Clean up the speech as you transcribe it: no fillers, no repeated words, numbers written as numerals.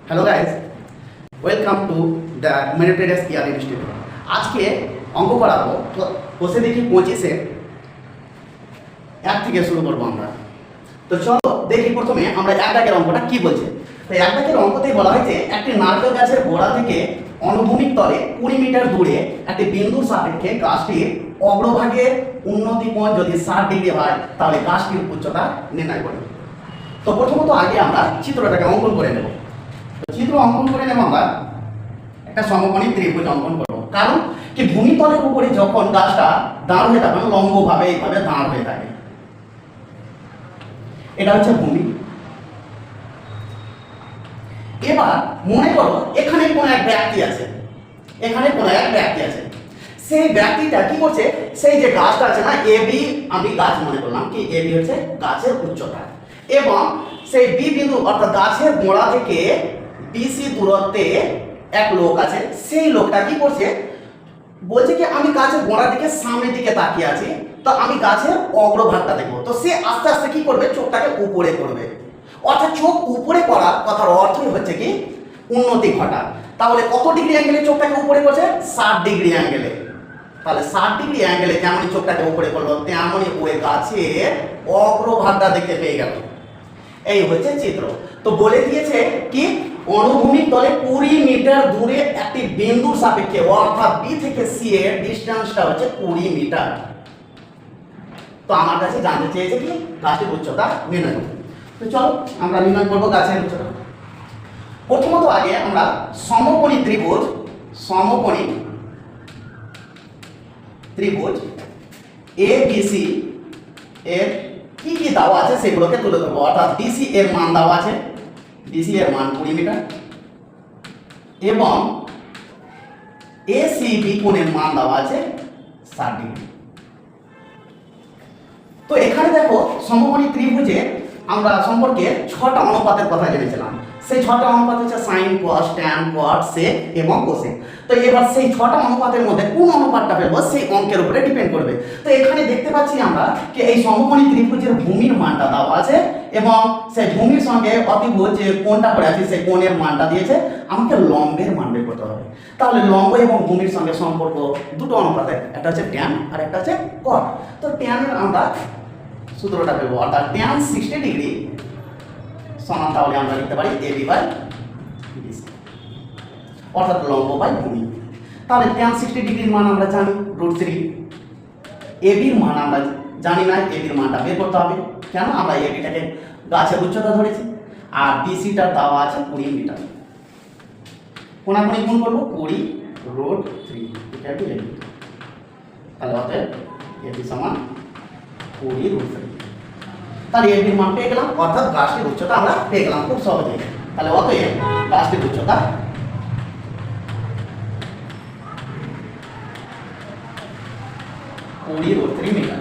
Hello guys, welcome to the মেরিটেরিয়াস care institute. আজকে অঙ্ক করাবো। তো বসে দেখি 25-এ 1 থেকে শুরু করবো আমরা। তো চলো দেখি প্রথমে আমরা 1 দাগের অঙ্কটা কি বলছে। তো 1 দাগের অঙ্কতেই বলা হয়েছে একটি নারকেল গাছের গোড়া থেকে অনুভূমিক তলে 20 মিটার দূরে একটি বিন্দুর সাপেক্ষে গাছটির অগ্রভাগের উন্নতি কোণ যদি 60 ডিগ্রি হয় তাহলে গাছটির উচ্চতা নির্ণয় করবে। তো প্রথমত আগে আমরা চিত্রটাকে অঙ্কন করে নেব। চিত্র অঙ্কন করে নেব আমরা একটা সমকোণী ত্রিভুজ অঙ্কন করব। কারণ কি ভূমিতলের উপরে যখন গাছটা দাঁড় হয়ে থাকে লম্বভাবে এইভাবে দাঁড় হয়ে থাকে, এটা হচ্ছে ভূমি। এবার মনে করো এখানে কোনো এক ব্যক্তি আছে, এখানে কোনো এক ব্যক্তি আছে। সেই ব্যক্তিটা কি করছে, সেই যে গাছটা আছে না এবি, আমি গাছ মনে করলাম কি এবি হচ্ছে গাছের উচ্চতা, এবং সেই বি বিন্দু অর্থাৎ গাছের গোড়া থেকে বিসি দূরত্বে এক লোক আছে। সেই লোকটা কি করছে, বলছে কি আমি গাছের গোড়ার দিকে সামনের দিকে তাকিয়ে আছি, তো আমি গাছের অগ্রভাগটা দেখবো। তো সে আস্তে আস্তে কি করবে, চোখটাকে উপরে করবে। অর্থাৎ চোখ উপরে করার কথার অর্থই হচ্ছে কি উন্নতি ঘটা। তাহলে কত ডিগ্রি অ্যাঙ্গেলে চোখটাকে উপরে করছে, 60 ডিগ্রি অ্যাঙ্গেলে। তাহলে 60 ডিগ্রি অ্যাঙ্গেলে যেমনই চোখটাকে উপরে করলো তেমনই ওই গাছের অগ্রভাগটা দেখতে পেয়ে গেল। এই হচ্ছে চিত্র। তো বলে দিয়েছে কি অনুভূমিক তলে 20 মিটার দূরে একটি বিন্দুর সাপেক্ষে, অর্থাৎ বি থেকে সি এর ডিসটেন্সটা হচ্ছে 20 মিটার। তো আমার কাছে জানতে চেয়েছে কি গাছের উচ্চতা নির্ণয় করতে। তো চলো আমরা নির্ণয় করবো গাছের উচ্চতা। প্রথমত আগে আমরা সমকোণী ত্রিভুজ, সমকোণী ত্রিভুজ এ বি সি এর কি কি দেওয়া আছে সেগুলোকে তুলে ধরবো। অর্থাৎ ডিসি এর মান দেওয়া আছে, ডিসি এর মান 20 মিটার, এবং এসিবি কোণের মান দেওয়া আছে 60 ডিগ্রি। তো এখানে দেখো সমকোণী ত্রিভুজে আমরা সম্পর্কে 6টা অনুপাতের কথা জেনেছিলাম। সেই 6টা অনুপাত হচ্ছে সাইন, কস, ট্যান, কট, সেক এবং কোসেক। তো এবার সেই 6টা অনুপাতের মধ্যে কোন অনুপাতটা ফেলবো সেই অঙ্কের উপরে ডিপেন্ড করবে। তো এখানে দেখতে পাচ্ছি আমরা যে এই সমকোণী ত্রিভুজের ভূমির মানটা দেওয়া আছে, এবং সেই ভূমির সঙ্গে অতিভুজ যে কোণটা করে আছে সেই কোণের মানটা দিয়েছে। আমাকে লম্বের মান বের করতে হবে। তাহলে লম্ব এবং ভূমির সঙ্গে সম্পর্ক দুটো অনুপাতে, একটা হচ্ছে ট্যান আর একটা হচ্ছে কট। তো ট্যানের আমরা সূত্রটা পেব, অর্থাৎ ট্যান 60 ডিগ্রি সমান তাহলে আমরা লিখতে পারি এবি বাই বিসি, অর্থাৎ লম্ব বাই ভূমি। তাহলে ট্যান 60 ডিগ্রির মান আমরা জানি √3। এবির মান আমরা জানি না, এবির মানটা বের করতে হবে। কেন, আমরা এবিটাকে গাছের উচ্চতা ধরেছি, আর বিসিটার দেওয়া আছে 20 মিটার। কোনাকুনি গুণ করবো 20√3 এটা কি এবি। তাহলে অতএব এবি সমান 20√3। তাহলে এবির মান পেয়ে গেলাম, অর্থাৎ গাছটির উচ্চতা আমরা পেয়ে গেলাম খুব সহজেই। তাহলে অতএব গাছটির উচ্চতা 20√3 মিটার।